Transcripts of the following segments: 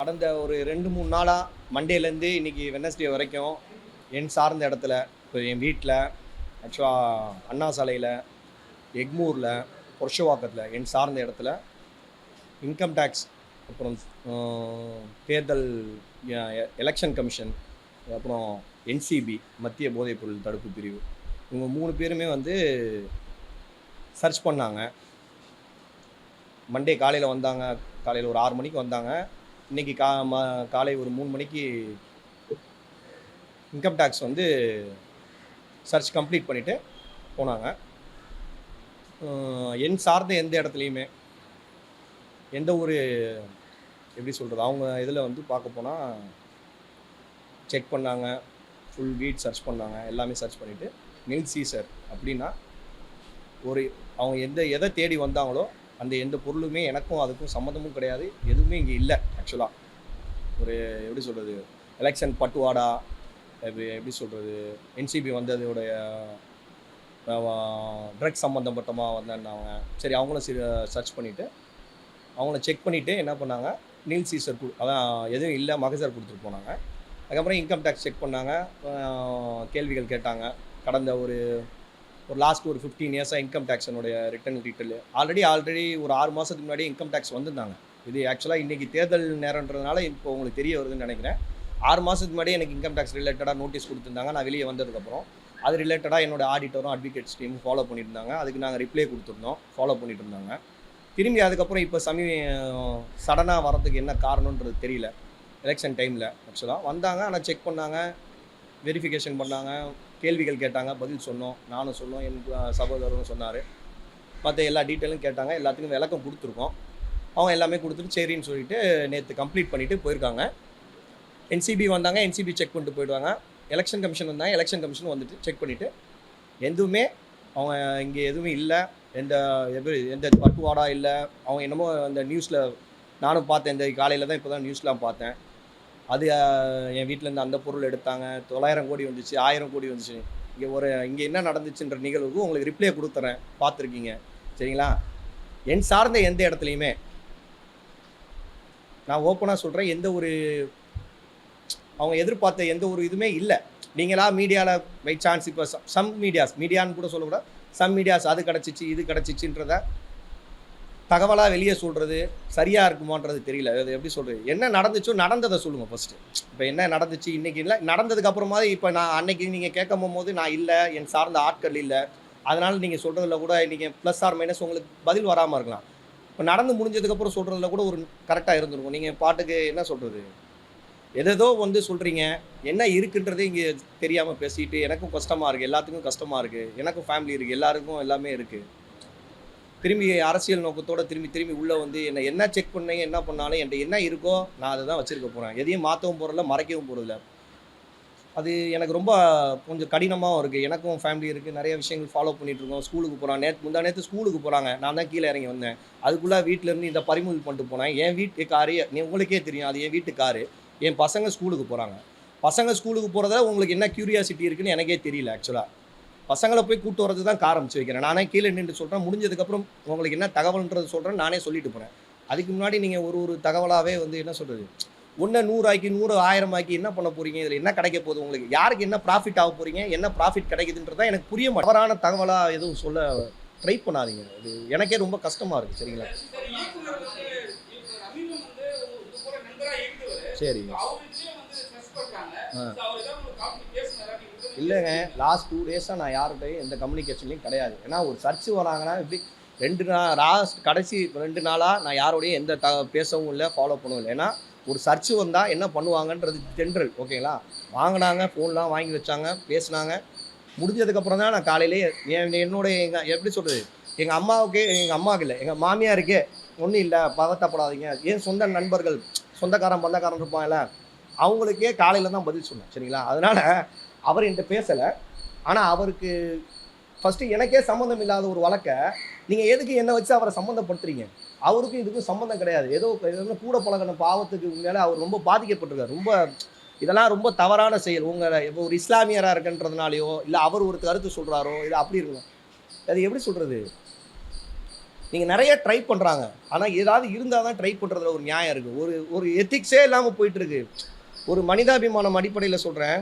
கடந்த ஒரு 2-3 நாளாக மண்டேலேருந்து இன்றைக்கி வெட்னஸ்டே வரைக்கும் என் சார்ந்த இடத்துல இப்போ என் வீட்டில் ஆக்சுவலாக அண்ணா சாலையில் எக்மூரில் புருஷவாக்கத்தில் என் சார்ந்த இடத்துல இன்கம் டேக்ஸ் அப்புறம் தேர்தல் எலெக்ஷன் கமிஷன் அப்புறம் என்சிபி மத்திய போதைப்பொருள் தடுப்பு பிரிவு இவங்க 3 பேருமே வந்து சர்ச் பண்ணாங்க. மண்டே காலையில் வந்தாங்க, காலையில் ஒரு 6 மணிக்கு வந்தாங்க. இன்றைக்கி காலை ஒரு 3 மணிக்கு இன்கம் டேக்ஸ் வந்து சர்ச் கம்ப்ளீட் பண்ணிவிட்டு போனாங்க. என் சார்ந்த எந்த இடத்துலையுமே எந்த ஒரு எப்படி சொல்கிறது அவங்க இதில் வந்து பார்க்க போனால் செக் பண்ணாங்க, ஃபுல் வீட் சர்ச் பண்ணாங்க, எல்லாமே சர்ச் பண்ணிவிட்டு நில் சீசர் அப்படின்னா ஒரு அவங்க எதை தேடி வந்தாங்களோ அந்த எந்த பொருளுமே எனக்கும் அதுக்கும் சம்மந்தமும் கிடையாது, எதுவுமே இங்கே இல்லை. ஆக்சுவலாக ஒரு எப்படி சொல்கிறது எலெக்ஷன் பட்டுவாடா எப்படி சொல்கிறது என்சிபி வந்ததோடைய ட்ரக்ஸ் சம்மந்தப்பட்டமாக வந்தாங்க. சரி அவங்களும் சர்ச் பண்ணிவிட்டு அவங்கள செக் பண்ணிவிட்டு என்ன பண்ணாங்க, நீல் சீசர் அதான் எதுவும் இல்லை மகசர் கொடுத்துட்டு போனாங்க. அதுக்கப்புறம் இன்கம் டேக்ஸ் செக் பண்ணாங்க, கேள்விகள் கேட்டாங்க. கடந்த ஒரு லாஸ்ட் ஒரு 15 இயர்ஸாக இன்கம் டேக்ஸனுடைய ரிட்டர்ன் டீட்டெயில் ஆல்ரெடி ஒரு 6 மாதத்துக்கு முன்னாடி இன்கம் டேக்ஸ் வந்திருந்தாங்க. இது ஆக்சுவலாக இன்றைக்கி தேர்தல் நேரன்றதுனால இப்போ உங்களுக்கு தெரிய வருதுன்னு நினைக்கிறேன். 6 மாதத்துக்கு முன்னாடி எனக்கு இன்கம் டேக்ஸ் ரிலேட்டடாக நோட்டீஸ் கொடுத்துருந்தாங்க. நான் வெளியே வந்ததுக்கப்புறம் அது ரிலேட்டடாக என்னோட ஆடிட்டரும் அட்வொகேட்ஸ் டீமும் ஃபாலோ பண்ணியிருந்தாங்க. அதுக்கு நாங்கள் ரிப்ளை கொடுத்துருந்தோம், ஃபாலோ பண்ணிட்டு இருந்தாங்க. திரும்பி அதுக்கப்புறம் இப்போ சடனாக வரதுக்கு என்ன காரணன்றது தெரியல. எலெக்ஷன் டைமில் ஆக்சுவலாக வந்தாங்க, ஆனால் செக் பண்ணாங்க, வெரிஃபிகேஷன் பண்ணாங்க, கேள்விகள் கேட்டாங்க, பதில் சொன்னோம், நானும் சொன்னோம், என் சகோதரரும் சொன்னார். மற்ற எல்லா டீட்டெயிலும் கேட்டாங்க, எல்லாத்துக்கும் விளக்கம் கொடுத்துருக்கோம். அவங்க எல்லாமே கொடுத்துட்டு சரின்னு சொல்லிட்டு நேற்று கம்ப்ளீட் பண்ணிவிட்டு போயிருக்காங்க. என்சிபி வந்தாங்க, என்சிபி செக் பண்ணிட்டு போயிடுவாங்க. எலெக்ஷன் கமிஷன் வந்தாங்க, எலெக்ஷன் கமிஷன் வந்துட்டு செக் பண்ணிவிட்டு எதுவுமே அவங்க இங்கே எதுவுமே இல்லை, எந்த பட்டுவாடா இல்லை. அவங்க என்னமோ அந்த நியூஸில் நானும் பார்த்தேன், இந்த காலையில் தான் இப்போ தான் நியூஸ்லாம் பார்த்தேன். அது என் வீட்டிலேருந்து அந்த பொருள் எடுத்தாங்க, 900 கோடி வந்துச்சு, 1000 கோடி வந்துச்சு. இங்கே என்ன நடந்துச்சுன்ற நிகழ்வுக்கு உங்களுக்கு ரிப்ளை கொடுத்துறேன், பார்த்துருக்கீங்க சரிங்களா. என் சார்ந்த எந்த இடத்துலையுமே நான் ஓப்பனாக சொல்கிறேன், எந்த ஒரு அவங்க எதிர்பார்த்த எந்த ஒரு இதுவுமே இல்லை. நீங்களா மீடியாவில் பை சான்ஸ் இப்போ சம் மீடியான்னு கூட சொல்லக்கூடாது, சம் மீடியாஸ் அது கிடச்சிச்சு இது கிடச்சிச்சுன்றத தகவலாக வெளியே சொல்கிறது சரியாக இருக்குமான்றது தெரியல. அது எப்படி சொல்கிறது, என்ன நடந்துச்சோ நடந்ததை சொல்லுங்கள் ஃபஸ்ட்டு. இப்போ என்ன நடந்துச்சு இன்றைக்கி இல்லை, நடந்ததுக்கப்புறமா இப்போ நான் அன்னைக்கு நீங்கள் கேட்கும் போது நான் இல்லை, என் சார்ந்த ஆட்கள் இல்லை, அதனால் நீங்கள் சொல்கிறதுல கூட நீங்கள் ப்ளஸ் ஆர் மைனஸ் உங்களுக்கு பதில் வராமல் இருக்கலாம். இப்போ நடந்து முடிஞ்சதுக்கப்புறம் சொல்கிறதுல கூட ஒரு கரெக்டாக இருந்திருக்கும். நீங்கள் பாட்டுக்கு என்ன சொல்கிறது எதோ வந்து சொல்கிறீங்க, என்ன இருக்குன்றதே இங்கே தெரியாமல் பேசிட்டு எனக்கும் கஷ்டமாக இருக்குது, எல்லாத்துக்கும் கஷ்டமாக இருக்குது, எனக்கும் ஃபேமிலி இருக்குது, எல்லாருக்கும் எல்லாமே இருக்குது. திரும்பி அரசியல் நோக்கத்தோடு திரும்பி உள்ளே வந்து என்ன செக் பண்ணீங்க, என்ன பண்ணாலும் என்கிட்ட என்ன இருக்கோ நான் அதை தான் வச்சுருக்க போகிறேன். எதையும் மாற்றவும் போகிறதில்ல, மறைக்கவும் போகிறதில்ல. அது எனக்கு ரொம்ப கொஞ்சம் கடினமாகவும் இருக்குது. எனக்கும் ஃபேமிலி இருக்குது, நிறைய விஷயங்கள் ஃபாலோ பண்ணிகிட்ருக்கோம். ஸ்கூலுக்கு போகிறாங்க, நேற்று ஸ்கூலுக்கு போகிறாங்க, நான் தான் கீழே இறங்கி வந்தேன். அதுக்குள்ளே வீட்டிலேருந்து இந்த பறிமுதல் பண்ணிட்டு போனேன். என் வீட்டு காரு உங்களுக்கே தெரியும், அது என் வீட்டு காரு. என் பசங்க ஸ்கூலுக்கு போகிறாங்க. பசங்க ஸ்கூலுக்கு போகிறத உங்களுக்கு என்ன க்யூரியாசிட்டி இருக்குதுன்னு எனக்கே தெரியல. ஆக்சுவலாக பசங்களை போய் கூப்பிட்டு வரது தான் ஆரம்பிச்சு வைக்கிறேன். நானே கீழே நின்று சொல்கிறேன், முடிஞ்சதுக்கப்புறம் உங்களுக்கு என்ன தகவல்ன்றது சொல்கிறேன், நானே சொல்லிட்டு போகிறேன். அதுக்கு முன்னாடி நீங்கள் ஒரு தகவலாகவே வந்து என்ன சொல்கிறது, 100 ஆக்கி 100 1000 ஆக்கி என்ன பண்ண போகிறீங்க, இதில் என்ன கிடைக்க போகுது, உங்களுக்கு யாருக்கு என்ன ப்ராஃபிட் ஆக போகிறீங்க, என்ன ப்ராஃபிட் கிடைக்குதுன்றதான் எனக்கு புரிய மாட்டேன். தவறான தகவலாக எதுவும் சொல்ல ட்ரை பண்ணாதீங்க, அது எனக்கே ரொம்ப கஷ்டமாக இருக்குது. சரிங்களா, சரி இல்லைங்க, லாஸ்ட் 2 டேஸாக நான் யார்கிட்டையும் எந்த கம்யூனிகேஷன்லையும் கிடையாது. ஏன்னா ஒரு சர்ச்சு வராங்கன்னா இப்படி 2 நாள் கடைசி 2 நாளாக நான் யாரோடையும் எந்த பேசவும் இல்லை, ஃபாலோ பண்ணவும் இல்லை. ஏன்னா ஒரு சர்ச்சு வந்தால் என்ன பண்ணுவாங்கன்றது ஜென்ரல். ஓகேங்களா, வாங்கினாங்க, ஃபோன்லாம் வாங்கி வச்சாங்க, பேசினாங்க. முடிஞ்சதுக்கப்புறம் தான் நான் காலையிலே என்னோட எப்படி சொல்கிறது, எங்கள் அம்மாவுக்கு இல்லை, எங்கள் மாமியாருக்கே ஒன்றும் இல்லை, பதட்டப்படாதீங்க, ஏன் சொந்த நண்பர்கள் பந்தக்காரன் இருப்பாங்கல்ல, அவங்களுக்கே காலையில் தான் பதில் சொன்னேன். சரிங்களா, அதனால் அவர் என்கிட்ட பேசலை. ஆனால் அவருக்கு ஃபஸ்ட்டு எனக்கே சம்மந்தம் இல்லாத ஒரு வழக்கை நீங்கள் எதுக்கு என்னை வச்சு அவரை சம்மந்தப்படுத்துறீங்க? அவருக்கும் இதுக்கும் சம்மந்தம் கிடையாது. ஏதோ கூட பழகின பாவத்துக்கு உண்மையிலே அவர் ரொம்ப பாதிக்கப்பட்டிருக்கார். ரொம்ப இதெல்லாம் ரொம்ப தவறான செயல். உங்களை இப்போ ஒரு இஸ்லாமியராக இருக்குன்றதுனாலையோ இல்லை அவர் ஒரு கருத்து சொல்கிறாரோ இல்லை அப்படி இருக்கணும். அது எப்படி சொல்கிறது, நீங்கள் நிறைய ட்ரை பண்ணுறாங்க, ஆனால் ஏதாவது இருந்தால் தான் ட்ரை பண்ணுறதுல ஒரு நியாயம் இருக்குது. ஒரு எத்திக்ஸே இல்லாமல் போயிட்டுருக்கு. ஒரு மனிதாபிமானம் அடிப்படையில் சொல்கிறேன்,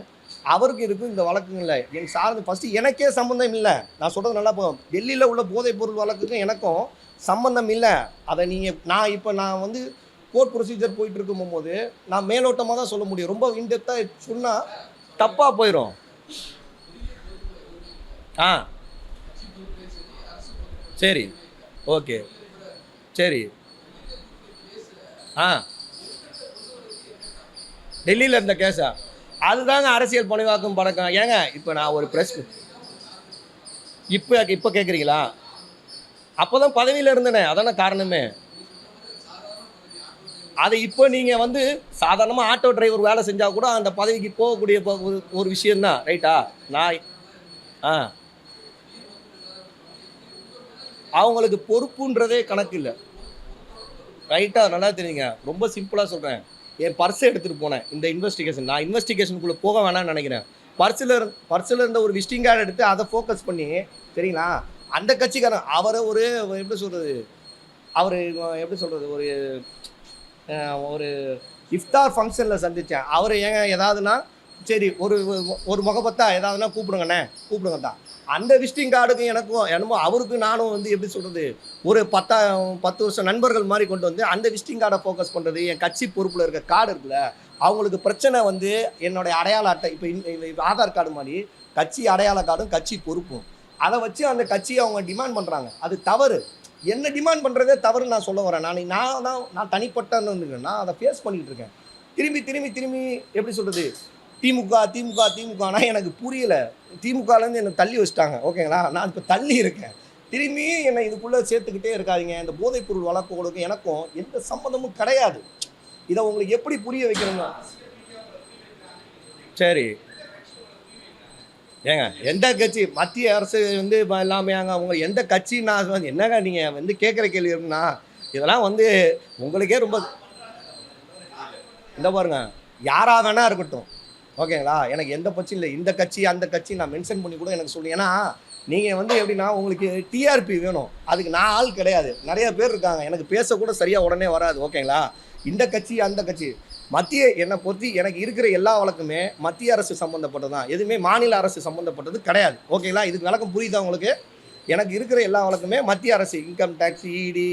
அவருக்கு இருக்கும் இந்த வழக்குங்களில் என் சார்ந்து ஃபஸ்ட்டு எனக்கே சம்மந்தம் இல்லை. நான் சொல்கிறது நல்லா போகும். டெல்லியில் உள்ள போதைப் பொருள் வழக்குக்கும் எனக்கும் சம்மந்தம் இல்லை. அதை நான் வந்து கோர்ட் ப்ரொசீஜர் போயிட்டு இருக்கும்போது நான் மேலோட்டமாக தான் சொல்ல முடியும். ரொம்ப இன்டெப்த்தாக சொன்னால் தப்பாக போயிடும். சரி, ஓகே, சரி. டெல்லியில் இருந்த கேஸா? அதுதாங்க அரசியல் பணிவாக்கும் பழக்கம். ஏங்க இப்போ நான் ஒரு ப்ரெஸ் இப்போ கேட்குறீங்களா? அப்போ தான் பதவியில் இருந்தேனே, அதான காரணமே. அதை இப்போ நீங்கள் வந்து சாதாரணமாக ஆட்டோ டிரைவர் வேலை செஞ்சால் கூட அந்த பதவிக்கு போகக்கூடிய ஒரு விஷயந்தான், ரைட்டா? அவங்களுக்கு பொறுப்புன்றதே கணக்கு இல்லை, ரைட்டா? நல்லா தெரியுங்க. ரொம்ப சிம்பிளாக சொல்கிறேன். என் பர்ஸை எடுத்துகிட்டு போனேன் இந்த இன்வெஸ்டிகேஷன். நான் இன்வெஸ்டிகேஷனுக்குள்ளே போக வேணாம்னு நினைக்கிறேன். பர்ஸில் இருந்த ஒரு விசிட்டிங் கார்டு எடுத்து அதை ஃபோக்கஸ் பண்ணி, சரிங்களா, அந்த கட்சிக்காரன் அவரை எப்படி சொல்கிறது ஒரு இஃப்தார் ஃபங்க்ஷனில் சந்தித்தேன். அவர் ஏங்க ஏதாவதுன்னா சரி ஒரு முகப்பத்தா ஏதாவதுன்னா கூப்பிடுங்க தான். அந்த விசிட்டிங் கார்டுக்கு எனக்கும் என்னமோ அவருக்கு நானும் வந்து எப்படி சொல்கிறது ஒரு 10 வருஷம் நண்பர்கள் மாதிரி கொண்டு வந்து அந்த விசிட்டிங் கார்டை ஃபோக்கஸ் பண்ணுறது. என் கட்சி பொறுப்பில் இருக்க கார்டு இருக்குல்ல, அவங்களுக்கு பிரச்சனை வந்து என்னுடைய அடையாள அட்டை, இப்போ ஆதார் கார்டு மாதிரி கட்சி அடையாள கார்டும் கட்சி பொறுப்பும், அதை வச்சு அந்த கட்சியை அவங்க டிமாண்ட் பண்ணுறாங்க. அது தவறு. என்ன டிமாண்ட் பண்ணுறதே தவறுன்னு நான் சொல்ல வரேன். நான் தனிப்பட்டன்னு நான் அதை ஃபேஸ் பண்ணிகிட்டு இருக்கேன். திரும்பி எப்படி சொல்கிறது, திமுகனா எனக்கு புரியலை. திமுகலேருந்து என்னை தள்ளி வச்சுட்டாங்க, ஓகேங்களா? நான் இப்போ தள்ளி இருக்கேன். திரும்பி என்னை இதுக்குள்ளே சேர்த்துக்கிட்டே இருக்காதிங்க. இந்த போதைப்பொருள் வழக்குகளுக்கும் எனக்கும் எந்த சம்மந்தமும் கிடையாது. இதை உங்களுக்கு எப்படி புரிய வைக்கணுங்க? சரி ஏங்க, எந்த கட்சி மத்திய அரசு வந்து எல்லாமேங்க அவங்க எந்த கட்சி? நான் என்னங்க நீங்கள் வந்து கேட்குற கேள்வி இருக்குன்னா இதெல்லாம் வந்து உங்களுக்கே ரொம்ப இந்த பாருங்க, யாராக வேணா இருக்கட்டும், ஓகேங்களா? எனக்கு எந்த பட்சம் இல்லை. இந்த கட்சி அந்த கட்சி நான் மென்ஷன் பண்ணி கூட எனக்கு சொல்லுங்க. ஏன்னா நீங்கள் வந்து எப்படின்னா உங்களுக்கு டிஆர்பி வேணும், அதுக்கு நான் ஆள் கிடையாது. நிறைய பேர் இருக்காங்க, எனக்கு பேசக்கூட சரியாக உடனே வராது, ஓகேங்களா? இந்த கட்சி அந்த கட்சி என்னை பொறுத்து எனக்கு இருக்கிற எல்லா வழக்குமே மத்திய அரசு சம்மந்தப்பட்டது தான், எதுவுமே மாநில அரசு சம்மந்தப்பட்டது கிடையாது, ஓகேங்களா? இதுக்கு விளக்கம் புரியுதா உங்களுக்கு? எனக்கு இருக்கிற எல்லா வழக்குமே மத்திய அரசு, இன்கம் டேக்ஸ், இடி,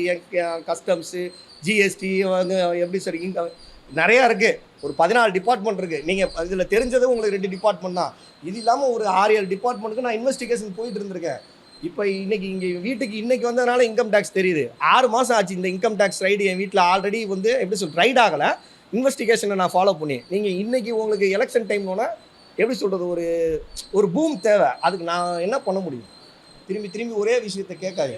கஸ்டம்ஸு, ஜிஎஸ்டி, வந்து எப்படி சார் இன்கம் நிறையா இருக்குது. ஒரு 14 டிபார்ட்மெண்ட் இருக்குது. நீங்கள் இதில் தெரிஞ்சது உங்களுக்கு 2 டிபார்ட்மெண்ட் தான். இது இல்லாமல் ஒரு 6-7 டிபார்ட்மெண்ட்டுக்கு நான் இன்வெஸ்டிகேஷன் போயிட்டு இருந்திருக்கேன். இப்போ இன்றைக்கி இங்கே வீட்டுக்கு இன்றைக்கி வந்ததுனால இன்கம் டேக்ஸ் தெரியுது. 6 மாதம் ஆச்சு இந்த இன்கம் டேக்ஸ் ரைடு என் வீட்டில் ஆல்ரெடி வந்து எப்படி ரைட் ஆகலை. இன்வெஸ்டிகேஷனை நான் ஃபாலோ பண்ணி நீங்கள் இன்றைக்கி உங்களுக்கு எலெக்ஷன் டைம்னா எப்படி சொல்கிறது ஒரு பூம் தேவை. அதுக்கு நான் என்ன பண்ண முடியும்? திரும்பி ஒரே விஷயத்தை கேட்காது.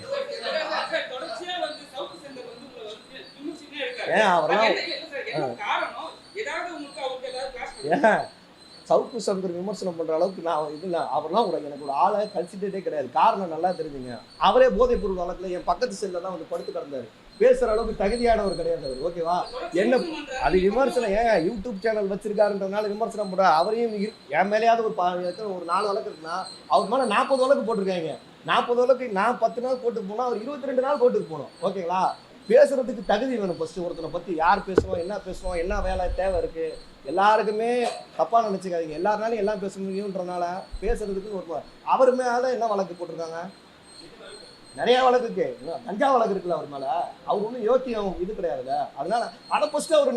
அவரெல்லாம் சவுக்கு சங்கர் விமர்சனம் பண்ணுற அளவுக்கு நான் இதில் அவரெல்லாம் எனக்கு ஒரு ஆளை கன்சிடரே கிடையாது. காரணம் நல்லா தெரிஞ்சுங்க, அவரே போதைப் பொருள் வழக்கில் என் பக்கத்து செல்ல தான் வந்து படுத்து கிடந்தார். பேசுகிற அளவுக்கு தகுதியானவர் கிடையாது அவர், ஓகேவா? என்ன அது விமர்சனம்? யூடியூப் சேனல் வச்சிருக்காருன்றதுனால விமர்சனம் பண்ணுற அவரையும் என் மேலேயாவது ஒரு 4 வழக்கு இருக்குன்னா அவர் மேலே 40 வழக்கு போட்டிருக்காங்க. 40 வழக்கு நான் 10 நாள் கோர்ட்டுக்கு போனால் அவர் 22 நாள் கோர்ட்டுக்கு போகணும், ஓகேங்களா? பேசுகிறதுக்கு தகுதி வேணும் ஃபஸ்ட்டு. ஒருத்தனை பற்றி யார் பேசுவோம், என்ன வேலை தேவை இருக்குது, எல்லாருக்குமே தப்பாக நினச்சிக்காதீங்க. எல்லாருனாலும் எல்லாம் பேச முடியுன்றனால பேசுகிறதுக்கு ஒரு அவர் மேலே என்ன வழக்கு போட்டிருக்காங்க? நிறையா வழக்குக்கு கஞ்சா வழக்கு இருக்குல்ல அவர் மேலே. அவர் ஒன்றும் யோக்கியம் இது கிடையாதுல்ல. அதனால அதை ஃபஸ்ட்டு அவர்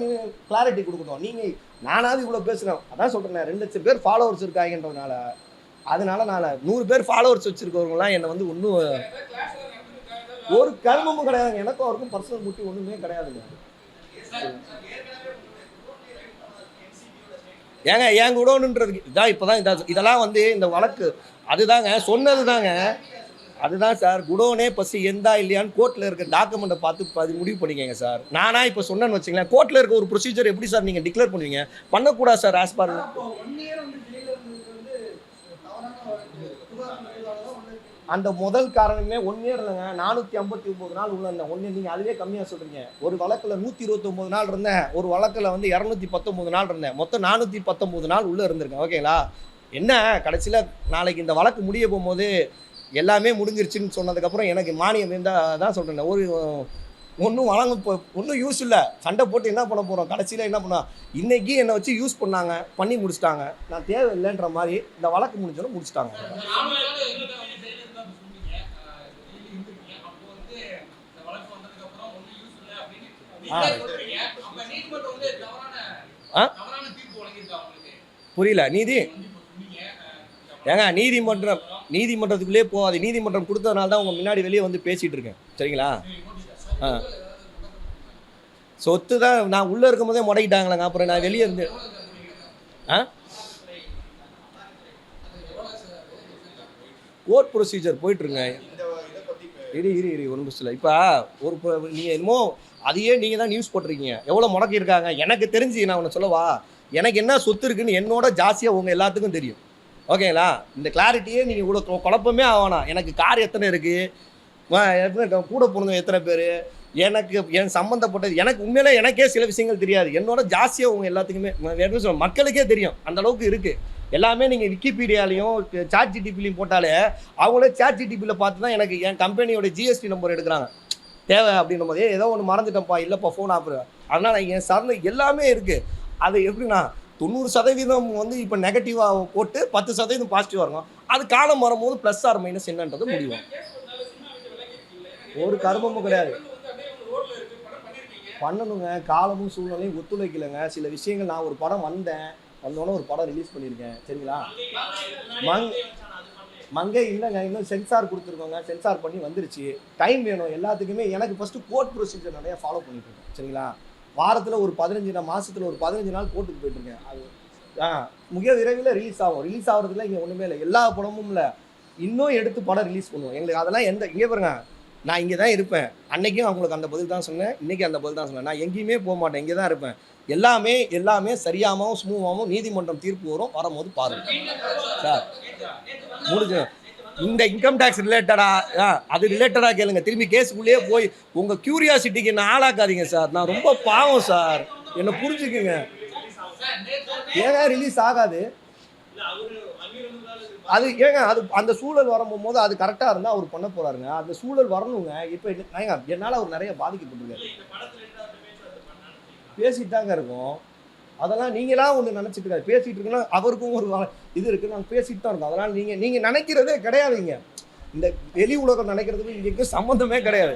கிளாரிட்டி கொடுக்கணும். நீங்கள் நானாவது இவ்வளோ பேசுகிறேன், அதான் சொல்கிறேன், 2 லட்சம் பேர் ஃபாலோவர்ஸ் இருக்காங்கன்றதுனால. அதனால நான் 100 பேர் ஃபாலோவர்ஸ் வச்சுருக்கவங்களாம் என்னை வந்து ஒன்றும் ஒரு கர்மமும் கிடையாதுங்க. எனக்கும் அவருக்கும் பர்சனல் முட்டி ஒன்றுமே கிடையாதுங்க. ஏங்க என் குடோனுன்றதுக்கு இதான் இப்போ தான் இதெல்லாம் வந்து இந்த வழக்கு அதுதாங்க சொன்னது தாங்க. அதுதான் சார், குடோனே ஃபஸ்ட்டு எந்தா இல்லையான்னு கோர்ட்டில் இருக்க டாக்குமெண்ட்டை பார்த்து அது முடிவு பண்ணிக்கங்க சார். நானா இப்போ சொன்னேன்னு வச்சுங்களேன், கோர்ட்டில் இருக்க ஒரு ப்ரொசீஜர் எப்படி சார் நீங்கள் டிக்ளேர் பண்ணுவீங்க? பண்ணக்கூடாது சார். ஆஸ் பார் அந்த முதல் காரணமே 1 இயர் இல்லைங்க, 459 நாள் உள்ள இருந்தேன். நீங்கள் அதுவே கம்மியாக சொல்கிறீங்க. ஒரு வழக்கில் 129 நாள் இருந்தேன், ஒரு வழக்கில் வந்து 219 நாள் இருந்தேன். மொத்தம் 419 நாள் உள்ளே இருந்திருக்கேன், ஓகேங்களா? என்ன கடைசியில் நாளைக்கு இந்த வழக்கு முடிய போகும்போது எல்லாமே முடிஞ்சிருச்சுன்னு சொன்னதுக்கப்புறம் எனக்கு மானியம் இருந்தால் தான் சொல்கிறேன். ஒரு ஒன்றும் வழங்க ஒன்றும் யூஸ் இல்லை. சண்டை போட்டு என்ன பண்ண போகிறோம்? கடைசியில் என்ன பண்ணோம்? இன்றைக்கி என்னை வச்சு யூஸ் பண்ணாங்க, பண்ணி முடிச்சிட்டாங்க. நான் தேவையில்லைன்ற மாதிரி இந்த வழக்கு முடிஞ்சோன்னு முடிச்சிட்டாங்க. புரியல. ஏங்க நீதிமன்றத்துக்குள்ளே போகாது. நீதிமன்றம் கொடுத்ததுனால தான் உங்கள் முன்னாடி வெளியே வந்து பேசிகிட்டு இருக்கேன். சரிங்களா? சொத்து தான் நான் உள்ளே இருக்கும் போதே முடக்கிட்டாங்களேங்க. அப்புறம் நான் வெளியே இருந்து கோர்ட் ப்ரொசீஜர் போயிட்டுருங்க. இரு ஒரு நிமிஷத்தில். இப்போ நீங்கள் என்னமோ அதையே நீங்கள் தான் நியூஸ் போட்டிருக்கீங்க. எவ்வளோ முடக்கியிருக்காங்க எனக்கு தெரிஞ்சு. நான் ஒன்று சொல்லவா? எனக்கு என்ன சொத்து இருக்குன்னு என்னோட ஜாஸ்தியாக உங்கள் எல்லாத்துக்கும் தெரியும். ஓகேங்களா? இந்த கிளாரிட்டியே நீங்கள் இவ்வளோ குழப்பமே ஆகணும். எனக்கு கார் எத்தனை இருக்குது, கூட பிறந்தவங்க எத்தனை பேர், எனக்கு என் சம்மந்தப்பட்டது, எனக்கு உண்மையிலே எனக்கே சில விஷயங்கள் தெரியாது. என்னோட ஜாஸ்தியாக உங்கள் எல்லாத்துக்குமே என்ன சொல்ல மக்களுக்கே தெரியும். அந்தளவுக்கு இருக்குது. எல்லாமே நீங்கள் விக்கிபீடியாலையும் சாட்ஜிடிபிலையும் போட்டாலே அவங்களே சாட்ஜிடிபியில் பார்த்து தான் எனக்கு என் கம்பெனியோட ஜிஎஸ்டி நம்பர் எடுக்கிறாங்க. தேவை அப்படின்னும் போதே ஏதோ ஒன்று மறந்துட்டேன்ப்பா, இல்லைப்பா ஃபோன் ஆஃபர். அதனால் என் சார்ந்த எல்லாமே இருக்குது. அது எப்படின்னா 90% இப்போ நெகட்டிவாக போட்டு 10% பாசிட்டிவாக இருக்கும். அது காலம் வரும்போது ப்ளஸ் ஆர் மைனஸ் என்னன்றது முடியும். ஒரு கர்மமும் கிடையாது. பண்ணணுங்க. காலமும் சூழ்நிலையும் ஒத்துழைக்கலைங்க. சில விஷயங்கள் நான் ஒரு படம் வந்தோன்னே ஒரு படம் ரிலீஸ் பண்ணியிருக்கேன். சரிங்களா? மங்கை இல்லைங்க, இன்னும் சென்சார் கொடுத்துருக்கோங்க. சென்சார் பண்ணி வந்துருச்சு. டைம் வேணும் எல்லாத்துக்குமே. எனக்கு ஃபஸ்ட்டு கோர்ட் ப்ரொசீஜர் நிறையா ஃபாலோ பண்ணிட்டு இருக்கேன். சரிங்களா? வாரத்தில் ஒரு 15 மாதத்தில் ஒரு 15 நாள் கோர்ட்டுக்கு போயிட்டுருக்கேன். அது மிக விரைவில் ரிலீஸ் ஆகும். ரிலீஸ் ஆகிறதுல இங்கே ஒன்றுமே இல்லை. எல்லா படமும் இல்லை, இன்னும் எடுத்து படம் ரிலீஸ் பண்ணுவோம். எங்களுக்கு அதெல்லாம் இங்கே பாருங்க, நான் இங்கே தான் இருப்பேன். அன்றைக்கும் அவங்களுக்கு அந்த பதில் தான் சொன்னேன், இன்றைக்கி அந்த பதில் தான் சொன்னேன். நான் எங்கேயுமே போக மாட்டேன், இங்கே தான் இருப்பேன். எல்லாமே சரியாகவும் ஸ்மூவாகவும் நீதிமன்றம் தீர்ப்பு வரும்போது பாருங்கள் சார். முடிஞ்சு இந்த இன்கம் டேக்ஸ் அது ரிலேட்டடாக கேளுங்க. திரும்பி கேஸுக்குள்ளேயே போய் உங்கள் க்யூரியாசிட்டிக்கு என்ன ஆளாக்காதீங்க சார். நான் ரொம்ப பாவம் சார், என்னை புரிஞ்சுக்குங்க. ஏங்க ரிலீஸ் ஆகாது? அது ஏங்க அது அந்த சூழல் வரும்போது அது கரெக்டாக இருந்தால் அவர் பண்ண போகிறாருங்க. அந்த சூழல் வரணுங்க. இப்போ என்னால் அவர் நிறைய பாதிக்கப்பட்டிருக்காரு. பேசிட்டு தாங்க இருக்கோம். அதெல்லாம் நீங்களாம் ஒன்று நினச்சிட்டு இருக்காரு. பேசிகிட்டு இருக்குன்னா அவருக்கும் ஒரு இது இருக்குது. நாங்கள் பேசிட்டு தான் இருக்கோம். அதனால் நீங்கள் நினைக்கிறதே கிடையாதுங்க. இந்த வெளி உலகம் நினைக்கிறதுக்கு இங்கே சம்மந்தமே கிடையாது.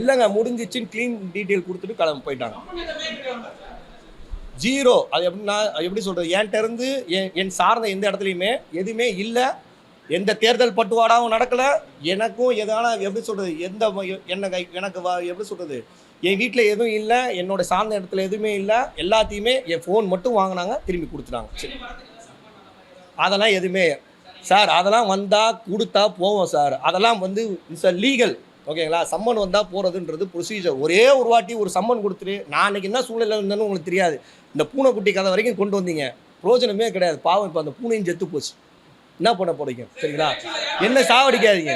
இல்லைங்க, முடிஞ்சிச்சின்னு க்ளீன் டீட்டெயில் கொடுத்துட்டு கிளம்பி போயிட்டாங்க. ஜீரோ. அது எப்படின்னா எப்படி சொல்கிறது, என்கிட்ட இருந்து என் சார்ந்த எந்த இடத்துலையுமே எதுவுமே இல்லை. எந்த தேர்தல் பட்டுவாடாவும் நடக்கலை. எனக்கும் எதனால எப்படி சொல்கிறது, எனக்கு எப்படி சொல்கிறது, என் வீட்டில் எதுவும் இல்லை, என்னோட சார்ந்த இடத்துல எதுவுமே இல்லை. எல்லாத்தையுமே என் ஃபோன் மட்டும் வாங்கினாங்க, திரும்பி கொடுத்துட்டாங்க. சரி, அதெல்லாம் எதுவுமே சார், அதெல்லாம் வந்தால் கொடுத்தா போவோம் சார். அதெல்லாம் இட்ஸ் அ லீகல். ஓகேங்களா? சம்மன் வந்தால் போகிறதுன்றது ப்ரொசீஜர். ஒரே ஒரு வாட்டி ஒரு சம்மன் கொடுத்துட்டு நான் அன்றைக்கி என்ன சூழ்நிலை இருந்தேன்னு உங்களுக்கு தெரியாது. இந்த பூனைக்குட்டி கதை வரைக்கும் கொண்டு வந்தீங்க, பிரோஜனமே கிடையாது. பாவம், இப்போ அந்த பூனையும் செத்து போச்சு. என்ன பண்ண போறீங்க? சரிங்களா? என்ன சாவடிக்காதீங்க.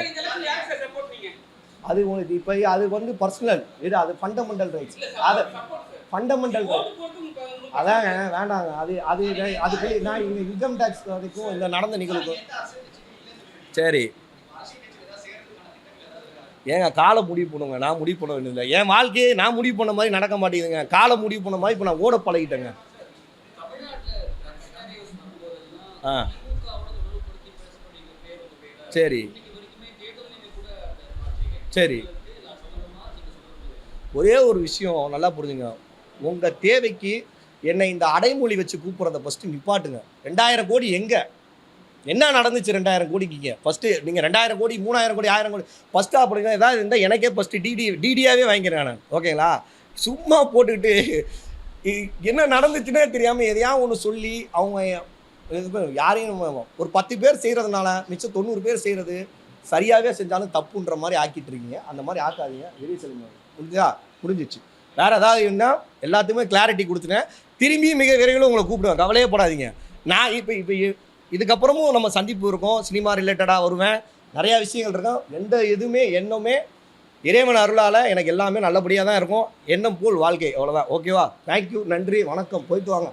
அது உங்களுக்கு இப்போ அது பர்சனல் இது, அது ஃபண்டமெண்டல் ரைட்ஸ். அது ஃபண்டமெண்டல் ரைட்ஸ். அதாங்க வேண்டாங்க. அதுக்கு நான் இங்கே இன்கம் டேக்ஸ் வரைக்கும் இந்த நடந்த நிகழ்வுக்கும் சரி ஏங்க காலை முடிவு பண்ணுங்க. நான் முடிவு பண்ண வேண்டியதில்லை. என் வாழ்க்கையே நான் முடிவு பண்ண மாதிரி நடக்க மாட்டேங்குதுங்க. காலை முடிவு பண்ண மாதிரி இப்போ நான் ஓட பழகிட்டேங்க. சரி சரி, ஒரே ஒரு விஷயம் நல்லா புரிஞ்சுங்க. உங்கள் தேவைக்கு என்னை இந்த அடைமொழி வச்சு கூப்பிட்றத ஃபஸ்ட்டு நிப்பாட்டுங்க. 2000 கோடி எங்கே என்ன நடந்துச்சு? 2000 கோடிக்கு ஃபஸ்ட்டு நீங்கள் 2000 கோடி 3000 கோடி 1000 கோடி ஃபஸ்ட்டு அப்படிங்க ஏதாவது இருந்தால் எனக்கே ஃபஸ்ட்டு டிடியாகவே வாங்கிக்கிறேன் நான். ஓகேங்களா? சும்மா போட்டுக்கிட்டு என்ன நடந்துச்சுன்னே தெரியாமல் எதையாவது ஒன்று சொல்லி அவங்க யாரையும் ஒரு 10 பேர் செய்கிறதுனால மிச்சம் 90 பேர் செய்கிறது சரியாகவே செஞ்சாலும் தப்புன்ற மாதிரி ஆக்கிட்டு இருக்கீங்க. அந்த மாதிரி ஆக்காதீங்க. வெளியே சொல்லுங்க. முடிஞ்சிச்சு. வேறு ஏதாவது இருந்தால் எல்லாத்துக்குமே கிளாரிட்டி கொடுத்துட்டேன். திரும்பி மிக விரைவில் உங்களை கூப்பிடுவேன். கவலையே போடாதீங்க. நான் இப்போ இதுக்கப்புறமும் நம்ம சந்திப்பு இருக்கும். சினிமா ரிலேட்டடாக வருவேன். நிறையா விஷயங்கள் இருக்கும். எந்த எதுவுமே எண்ணமே இறைவன் அருளால் எனக்கு எல்லாமே நல்லபடியாக தான் இருக்கும். எண்ணம் போல் வாழ்க்கை. அவ்வளோதான். ஓகேவா? தேங்க்யூ, நன்றி, வணக்கம். போயிட்டு வாங்க.